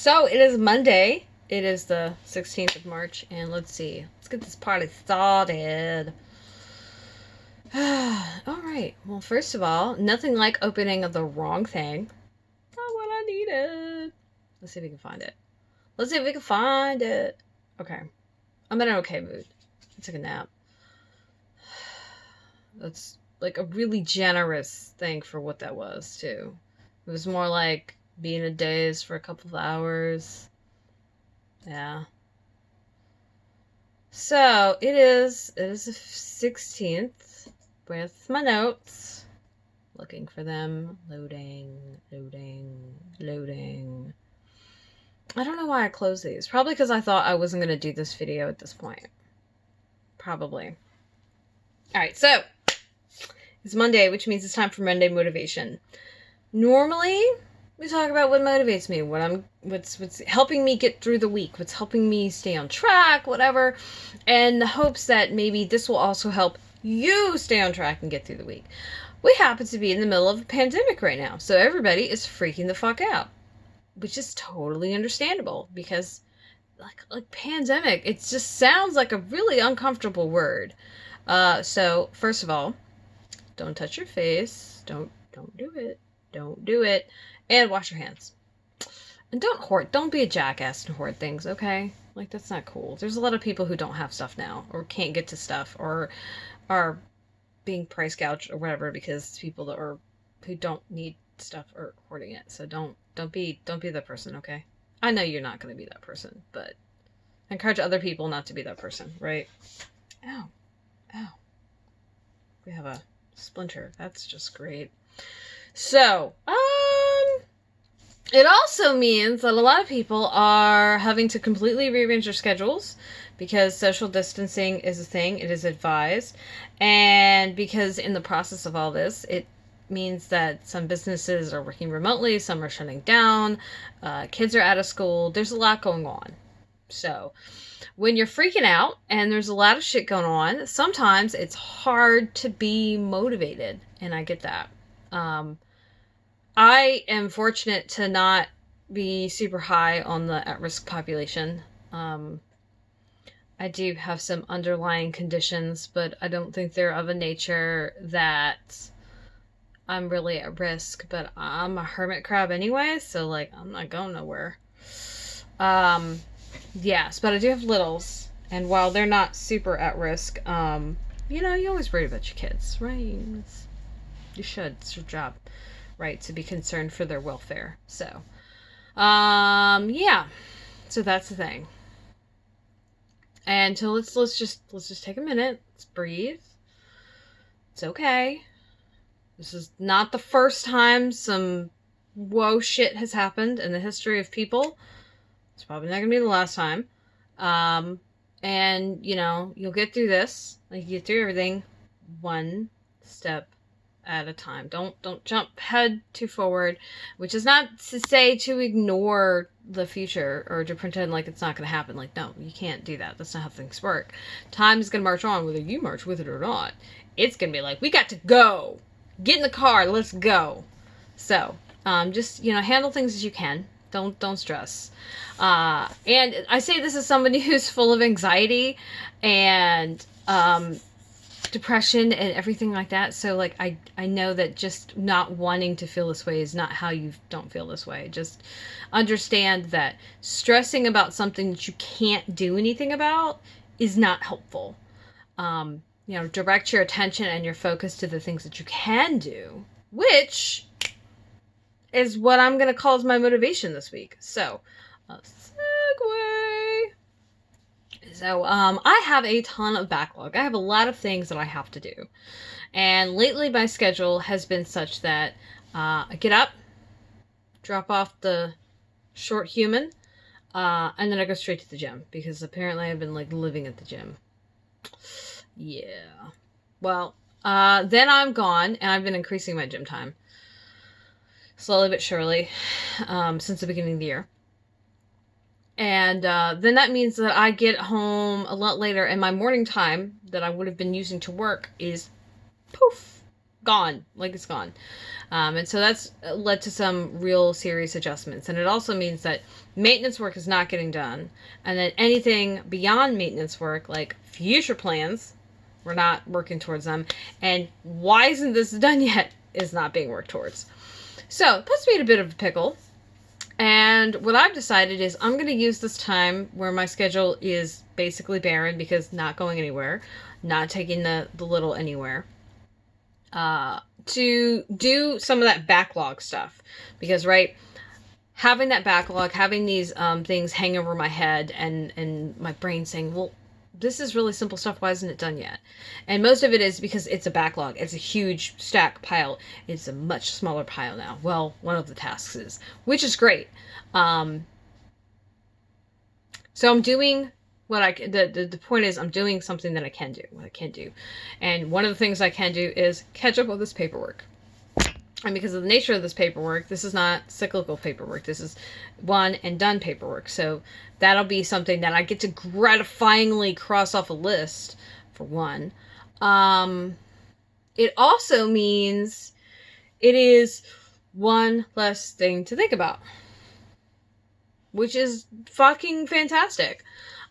So it is Monday. It is the 16th of March, and let's see. Let's get this party started. Alright, well, first of all, nothing like opening the wrong thing. Not what I needed. Let's see if we can find it. Let's see if we can find it. Okay. I'm in an okay mood. I took a nap. That's like a really generous thing for what that was, too. It was more like being a daze for a couple of hours. Yeah. So it is the 16th with my notes. Looking for them. Loading. I don't know why I closed these. Probably because I thought I wasn't going to do this video at this point. Probably. Alright, so it's Monday, which means it's time for Monday motivation. Normally, we talk about what motivates me, what's helping me get through the week, what's helping me stay on track, whatever, and the hopes that maybe this will also help you stay on track and get through the week. We happen to be in the middle of a pandemic right now, so everybody is freaking the fuck out, which is totally understandable because, like pandemic, it just sounds like a really uncomfortable word. So first of all, don't touch your face. Don't do it. Don't do it. And wash your hands. And don't be a jackass and hoard things, okay? Like, that's not cool. There's a lot of people who don't have stuff now, or can't get to stuff, or are being price gouged or whatever because people who don't need stuff are hoarding it. So don't be that person, okay? I know you're not going to be that person, but encourage other people not to be that person, right? Ow. We have a splinter. That's just great. So, it also means that a lot of people are having to completely rearrange their schedules because social distancing is a thing. It is advised. And because in the process of all this, it means that some businesses are working remotely, some are shutting down, kids are out of school. There's a lot going on. So, when you're freaking out and there's a lot of shit going on, sometimes it's hard to be motivated. And I get that. I am fortunate to not be super high on the at-risk population. I do have some underlying conditions, but I don't think they're of a nature that I'm really at risk. But I'm a hermit crab anyway, so, like, I'm not going nowhere. Yes, but I do have littles, and while they're not super at risk, you always worry about your kids, right? You should. It's your job. Right, to be concerned for their welfare. So, yeah. So that's the thing. And so let's just take a minute. Let's breathe. It's okay. This is not the first time some whoa shit has happened in the history of people. It's probably not gonna be the last time. And you'll get through this. Like, you get through everything one step at a time. Don't jump head too forward, which is not to say to ignore the future or to pretend like it's not going to happen. Like, no, you can't do that. That's not how things work. Time is going to march on whether you march with it or not. It's going to be like, we got to go. Get in the car. Let's go. So, just, handle things as you can. Don't stress. And I say this as somebody who's full of anxiety and, depression and everything like that. So, like, I know that just not wanting to feel this way is not how you don't feel this way. Just understand that stressing about something that you can't do anything about is not helpful. Direct your attention and your focus to the things that you can do, which is what I'm going to call as my motivation this week. So, segue. So, I have a ton of backlog. I have a lot of things that I have to do. And lately my schedule has been such that I get up, drop off the short human, and then I go straight to the gym. Because apparently I've been, like, living at the gym. Yeah. Well, then I'm gone, and I've been increasing my gym time. Slowly but surely, since the beginning of the year. And then that means that I get home a lot later, and my morning time that I would have been using to work is poof, gone. Like, it's gone. And so that's led to some real serious adjustments. And it also means that maintenance work is not getting done. And then anything beyond maintenance work, like future plans, we're not working towards them. And why isn't this done yet is not being worked towards. So it puts me in a bit of a pickle. And what I've decided is I'm going to use this time where my schedule is basically barren because not going anywhere, not taking the little anywhere, to do some of that backlog stuff. Because, right, having that backlog, having these things hang over my head and my brain saying, well, this is really simple stuff. Why isn't it done yet? And most of it is because it's a backlog. It's a huge stack pile. It's a much smaller pile now. Well, one of the tasks is, which is great. So I'm doing what I can. The point is I'm doing something that I can do, what I can do. And one of the things I can do is catch up with this paperwork. And because of the nature of this paperwork, this is not cyclical paperwork. This is one and done paperwork. So that'll be something that I get to gratifyingly cross off a list, for one. It also means it is one less thing to think about, which is fucking fantastic.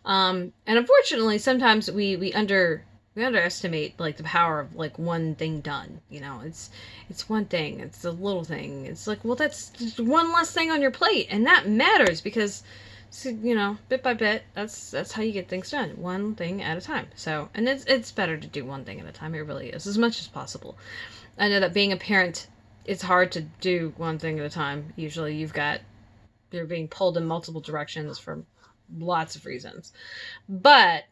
And unfortunately, sometimes we underestimate, like, the power of, like, one thing done. You know, it's one thing. It's a little thing. It's like, well, that's just one less thing on your plate, and that matters because, you know, bit by bit, that's how you get things done, one thing at a time. So, and it's better to do one thing at a time. It really is, as much as possible. I know that being a parent, it's hard to do one thing at a time. Usually, you're being pulled in multiple directions for lots of reasons, but,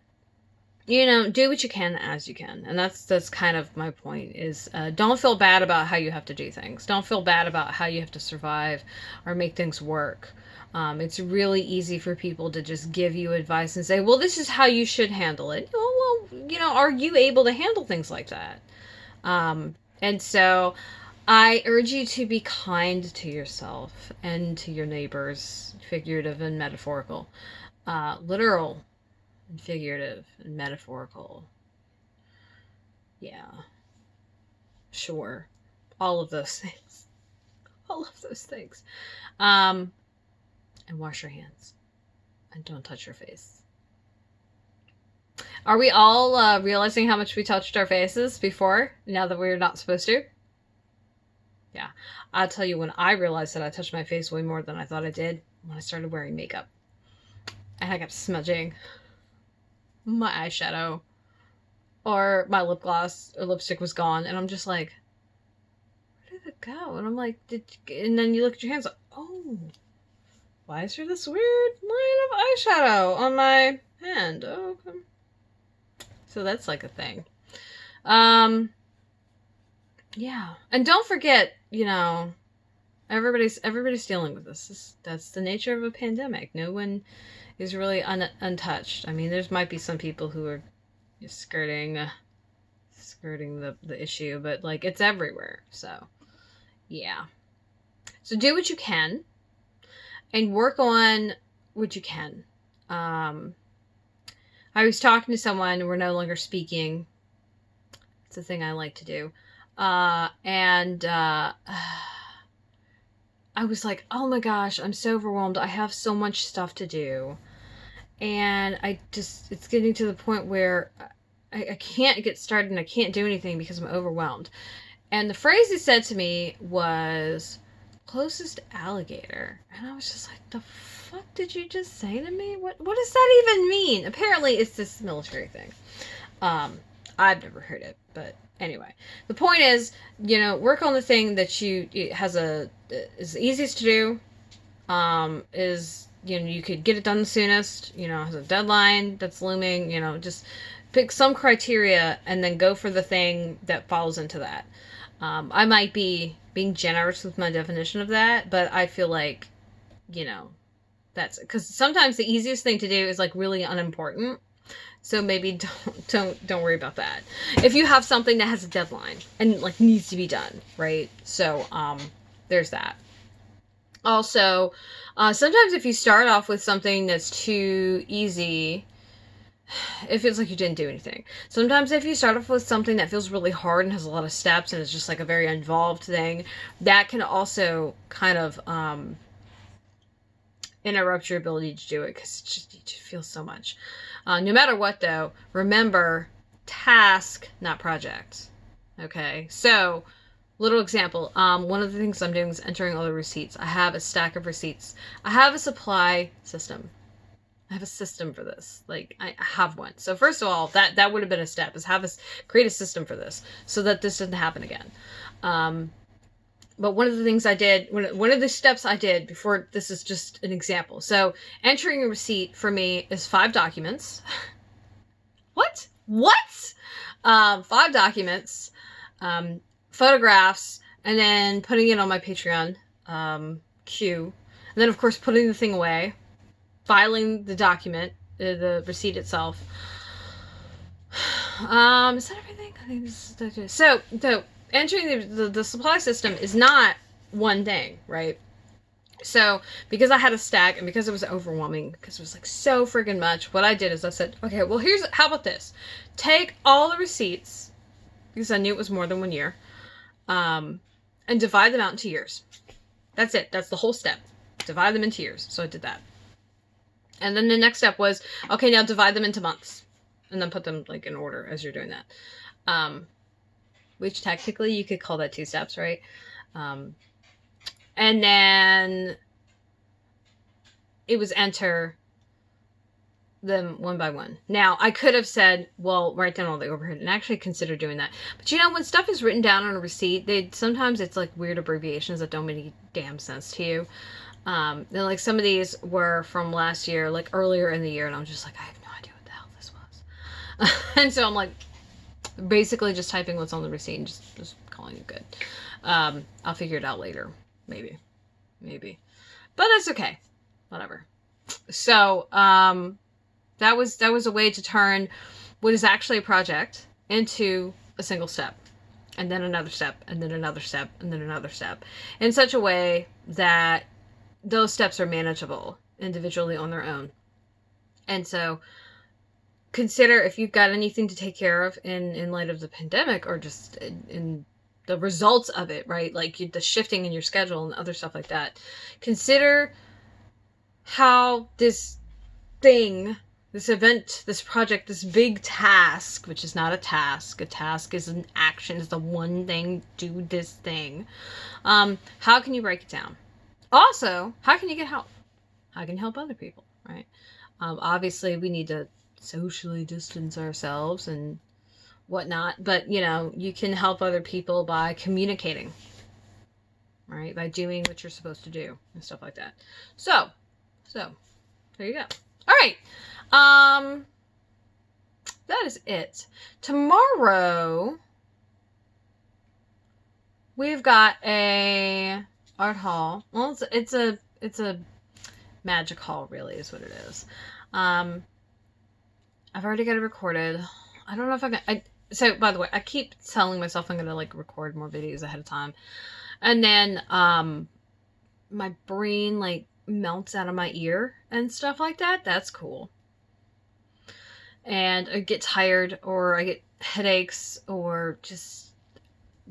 you know, do what you can as you can. And that's kind of my point is, don't feel bad about how you have to do things. Don't feel bad about how you have to survive or make things work. It's really easy for people to just give you advice and say, well, this is how you should handle it. Oh, well, you know, are you able to handle things like that? And so I urge you to be kind to yourself and to your neighbors, figurative and metaphorical, literal and figurative and metaphorical. Yeah. Sure. All of those things. All of those things. And wash your hands. And don't touch your face. Are we all realizing how much we touched our faces before, now that we're not supposed to? Yeah. I'll tell you, when I realized that I touched my face way more than I thought I did, when I started wearing makeup. And I kept smudging my eyeshadow, or my lip gloss or lipstick was gone, and I'm just like, where did it go? And I'm like, and then you look at your hands, like, oh, why is there this weird line of eyeshadow on my hand? Oh, okay. So that's like a thing. Yeah. And don't forget, you know, everybody's dealing with this. That's the nature of a pandemic. No one is really untouched. I mean, there might be some people who are just skirting the issue, but, like, it's everywhere. So, yeah. So do what you can and work on what you can. I was talking to someone, we're no longer speaking. It's a thing I like to do. And I was like, oh my gosh, I'm so overwhelmed. I have so much stuff to do. And it's getting to the point where I can't get started and I can't do anything because I'm overwhelmed. And the phrase he said to me was, closest alligator. And I was just like, the fuck did you just say to me? What does that even mean? Apparently it's this military thing. I've never heard it, but anyway. The point is, you know, work on the thing that is easiest to do, is, you know, you could get it done the soonest, you know, has a deadline that's looming, you know, just pick some criteria and then go for the thing that falls into that. I might be being generous with my definition of that, but I feel like, you know, that's because sometimes the easiest thing to do is, like, really unimportant. So maybe don't worry about that. If you have something that has a deadline and, like, needs to be done, right? So there's that. Also, sometimes if you start off with something that's too easy, it feels like you didn't do anything. Sometimes if you start off with something that feels really hard and has a lot of steps and it's just like a very involved thing, that can also kind of interrupt your ability to do it because it just feels so much. No matter what, though, remember, task, not project. Okay, so little example. One of the things I'm doing is entering all the receipts. I have a stack of receipts. I have a supply system. I have a system for this. Like, I have one. So first of all, that would have been a step, is create a system for this so that this doesn't happen again. But one of the things I did, one of the steps I did before, this is just an example. So entering a receipt for me is 5 documents. What? 5 documents, photographs, and then putting it on my Patreon queue. And then, of course, putting the thing away, filing the document, the receipt itself. Is that everything? I think this is so entering the supply system is not one thing, right? So because I had a stack and because it was overwhelming, because it was like so friggin' much, what I did is I said, okay, well, how about this? Take all the receipts, because I knew it was more than 1 year, and divide them out into years. That's it. That's the whole step. Divide them into years. So I did that. And then the next step was, okay, now divide them into months. And then put them like in order as you're doing that. Which technically you could call that 2 steps, right? And then it was enter them one by one. Now, I could have said, well, write down all the overhead, and actually consider doing that. But you know, when stuff is written down on a receipt, sometimes it's like weird abbreviations that don't make any damn sense to you. Then like some of these were from last year, like earlier in the year, and I'm just like, I have no idea what the hell this was. And so I'm like, basically just typing what's on the receipt and just calling it good. I'll figure it out later. Maybe. But that's okay. Whatever. So, that was a way to turn what is actually a project into a single step. And then another step, and then another step, and then another step. In such a way that those steps are manageable individually on their own. And so consider if you've got anything to take care of in light of the pandemic, or just in the results of it, right? Like the shifting in your schedule and other stuff like that. Consider how this thing, this event, this project, this big task, which is not a task is an action, is the one thing, do this thing. How can you break it down? Also, how can you get help? How can you help other people, right? Obviously, we need to socially distance ourselves and whatnot, but you know, you can help other people by communicating, right? By doing what you're supposed to do and stuff like that. So there you go. All right. That is it. Tomorrow we've got a art haul. Well, it's a magic haul, really, is what it is. I've already got it recorded. I don't know if so by the way, I keep telling myself I'm gonna like record more videos ahead of time, and then my brain like melts out of my ear and stuff like that. That's cool. And I get tired, or I get headaches, or just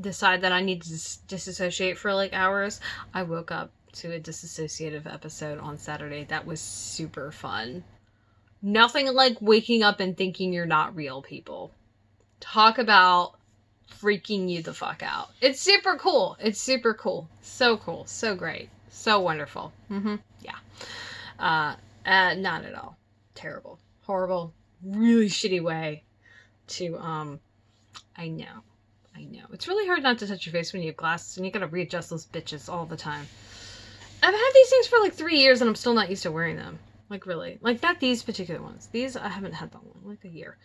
decide that I need to disassociate for like hours. I woke up to a disassociative episode on Saturday. That was super fun. Nothing like waking up and thinking you're not real, people. Talk about freaking you the fuck out. It's super cool. So cool. So great. So wonderful. Yeah. Not at all. Terrible. Horrible. Really shitty way to, I know. It's really hard not to touch your face when you have glasses, and you gotta readjust those bitches all the time. I've had these things for like 3 years, and I'm still not used to wearing them. Like, really. Like, not these particular ones. These, I haven't had that one. Like, a year.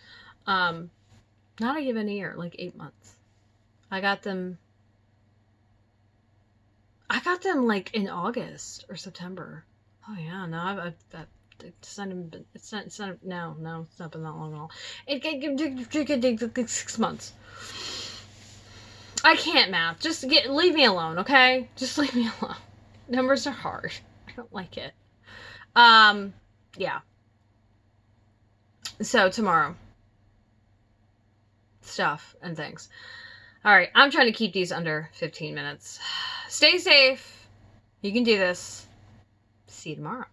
Not even a year. Like, 8 months. I got them, like, in August or September. Oh, yeah. No, it's not been that long at all. It 6 months. I can't math. Just leave me alone, okay? Just leave me alone. Numbers are hard. I don't like it. Yeah. So tomorrow. Stuff and things. All right, I'm trying to keep these under 15 minutes. Stay safe. You can do this. See you tomorrow.